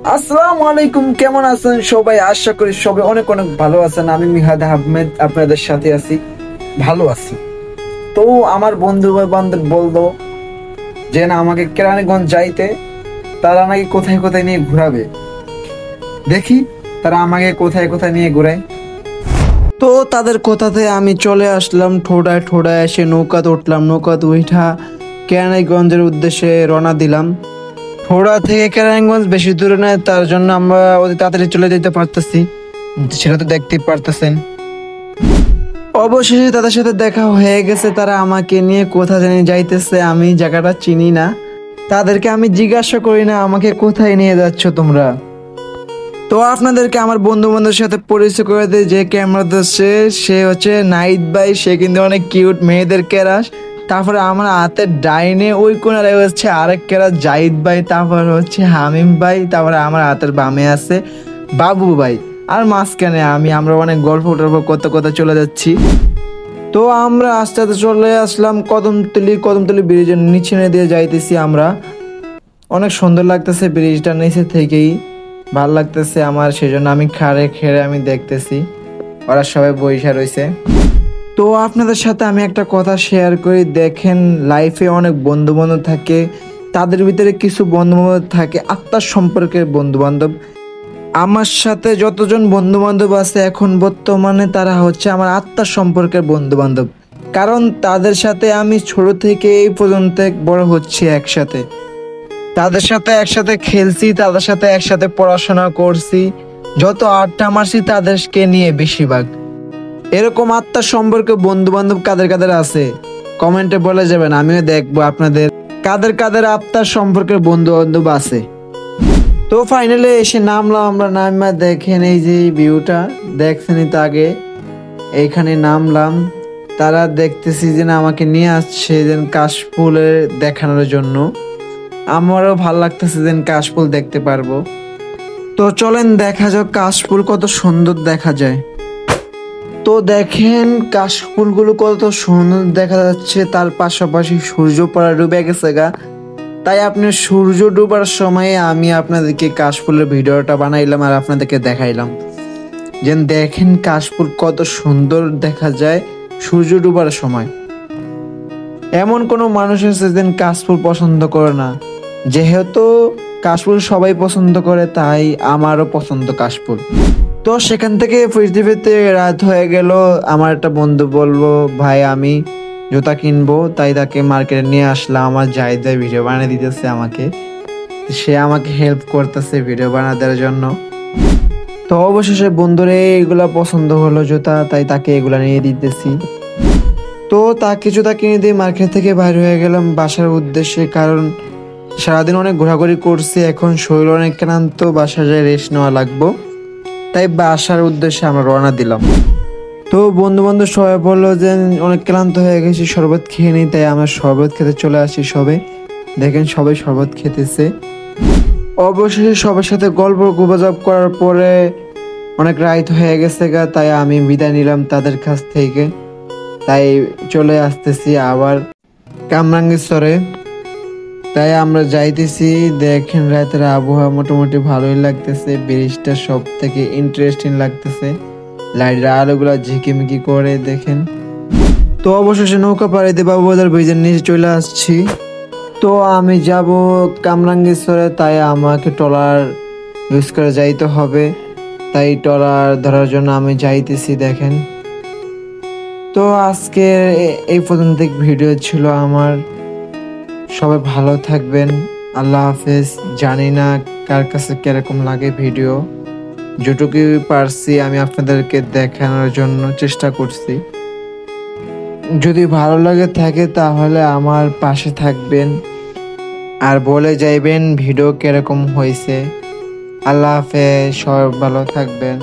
আসসালামু আলাইকুম, কেমন আছেন সবাই? আশা করি সবাই অনেক অনেক ভালো আছেন। আমি মিহাদ আহমেদ আপনাদের সাথে আছি, ভালো আছি। তো আমার বন্ধু বান্ধব বললো যে না, আমাকে কেরানীগঞ্জ যাইতে, তারা নাকি কোথায় কোথায় নিয়ে ঘুরাবে। দেখি তারা আমাকে কোথায় কোথায় নিয়ে ঘুরায়। তো তাদের কথাতে আমি চলে আসলাম, ঠোডায় ঠোডায় এসে নৌকাতে উঠলাম। নৌকাতে উঠা কেরানীগঞ্জের উদ্দেশ্যে রওনা দিলাম। ঠোড়া থেকে কেরানীগঞ্জ বেশি দূরে নয়, তার জন্য আমরা অতি তাড়াতাড়ি চলে যেতে পারতেছি, সেটা তো দেখতেই পারতেছেন। অবশেষে তাদের সাথে দেখা হয়ে গেছে। তারা আমাকে নিয়ে কোথা জানি যাইতেছে, আমি জায়গাটা চিনি না। তাদেরকে আমি জিজ্ঞাসা করি না আমাকে কোথায় নিয়ে যাচ্ছ তোমরা। তো আপনাদেরকে আমার বন্ধু বান্ধবের সাথে পরিচয় করে দেয়। যে ক্যামেরা ধরছে সে হচ্ছে নাহিদ ভাই, সে কিন্তু অনেক কিউট, মেয়েদের কেরাস। তারপরে আমার হাতের ডাইনে ওই কোনারে হচ্ছে আরেক কেরাস জাহিদ ভাই, তারপর হচ্ছে হামিম ভাই, তারপরে আমার হাতের বামে আছে বাবু ভাই, আর মাঝখানে আমরা অনেক গল্প টল্প করতে করতে চলে যাচ্ছি। তো আমরা আস্তে আস্তে চলে আসলাম কদমতলি ব্রিজের নিচে দিয়ে যাইতেছি আমরা। অনেক সুন্দর লাগতেছে ব্রিজটা নিচে থেকেই, ভাল লাগতেছে আমার, সেজন্য আমি খাড়ে খেড়ে আমি দেখতেছি, ওরা সবাই বইসা রয়েছে। তো আপনাদের সাথে আমি একটা কথা শেয়ার করি। দেখেন, লাইফে অনেক বন্ধু বান্ধব থাকে, তাদের ভিতরে কিছু বন্ধু বান্ধব থাকে আত্মার সম্পর্কের বন্ধু বান্ধব। আমার সাথে যতজন বন্ধু বান্ধব আছে এখন বর্তমানে, তারা হচ্ছে আমার আত্মার সম্পর্কের বন্ধু বান্ধব। কারণ তাদের সাথে আমি ছোট থেকে এই পর্যন্ত বড় হচ্ছি একসাথে, তাদের সাথে একসাথে খেলছি, তাদের সাথে একসাথে পড়াশোনা করছি, যত আড্ডা মারছি তাদেরকে নিয়ে বেশিরভাগ। এরকম আত্মার সম্পর্কে বন্ধু বান্ধব কাদের কাদের আছে কমেন্টে বলে যাবেন, আমিও দেখবো আপনাদের কাদের কাদের আত্মার সম্পর্কের বন্ধু বান্ধব আছে। তো ফাইনালি এসে নামলাম আমরা। নামা দেখেন এই যে ভিউটা দেখছেনই তো আগে, এইখানে নামলাম। তারা দেখতেছি যে না আমাকে নিয়ে আসছে যেন কাশফুলের দেখানোর জন্য। আমারও ভাল লাগতেছে যেন কাশফুল দেখতে পারবো। তো চলেন দেখা যাক কাশফুল কত সুন্দর দেখা যায়। তো দেখেন কাশফুলগুলো কত সুন্দর দেখা যাচ্ছে, তার পাশাপাশি সূর্য পড়া ডুবে গেছে গা। তাই আপনি সূর্য ডুবার সময়ে আমি আপনাদেরকে কাশফুলের ভিডিওটা বানাইলাম আর আপনাদেরকে দেখাইলাম যেন দেখেন কাশফুল কত সুন্দর দেখা যায় সূর্য ডুবার সময়। এমন কোনো মানুষ আছে যেন কাশফুল পছন্দ করে না। যেহেতু কাশফুল সবাই পছন্দ করে, তাই আমারও পছন্দ কাশফুল। তো সেখান থেকে ফিরতে ফিরতে রাত হয়ে গেল। আমার একটা বন্ধু বলবো ভাই আমি জুতা কিনবো, তাই তাকে মার্কেটে নিয়ে আসলাম। আমার জাহিদ ভাই ভিডিও বানিয়ে দিতেছে আমাকে, সে আমাকে হেল্প করতেছে ভিডিও বানা দেওয়ার জন্য। তো অবশেষে বন্ধুরে এগুলা পছন্দ হলো জুতা, তাই তাকে এগুলা নিয়ে দিতেছি। তো তাকে জুতা কিনে দিয়ে মার্কেট থেকে বাইর হয়ে গেলাম বাসার উদ্দেশ্যে। কারণ সারাদিন অনেক ঘোরাঘুরি করছি, এখন শরীর অনেক ক্লান্ত, বাসায় যায় রেস্ট নেওয়া লাগবো, তাই বাসার উদ্দেশ্যে আমরা রওনা দিলাম। তো বন্ধু বান্ধব সবাই বললো যে অনেক ক্লান্ত হয়ে গেছি, শরবত খেয়ে নিই, তাই আমরা শরবত খেতে চলে আসি সবে। দেখেন সবাই শরবত খেতেছে। অবশেষে সবার সাথে গল্প গুজব করার পরে অনেক রাত হয়ে গেছে গা, তাই আমি বিদায় নিলাম তাদের কাছ থেকে। তাই চলে আসতেছি আবার কামরাঙ্গীরচরে, তাই আমরা যাইতেছি। দেখেন রাতের আবহাওয়া মোটামুটি ভালোই লাগতেছে, ব্রিজটা সব থেকে ইন্টারেস্টিং লাগতেছে, লাইটের আলোগুলা ঝিকিমিকি করে দেখেন। তো অবশেষে নৌকা পাড়ি দিয়ে বাবুবাজার ব্রিজের নিচে চলে আসছি। তো আমি যাব কামরাঙ্গীরচরে, তাই আমাকে ট্রলার ইউজ করে যাইতে হবে, তাই ট্রলার ধরার জন্য আমি যাইতেছি দেখেন। তো আজকে এই পর্যন্ত ভিডিও ছিল আমার। সবাই ভালো থাকবেন, আল্লাহ হাফেজ। জানি না কার কাছে কিরকম লাগে ভিডিও, যেটুকু পারছি আমি আপনাদেরকে দেখানোর জন্য চেষ্টা করছি। যদি ভালো লাগে থাকে তাহলে আমার পাশে থাকবেন আর বলে যাইবেন ভিডিও কিরকম হয়েছে। আল্লাহ হাফেজ, সবাই ভালো থাকবেন।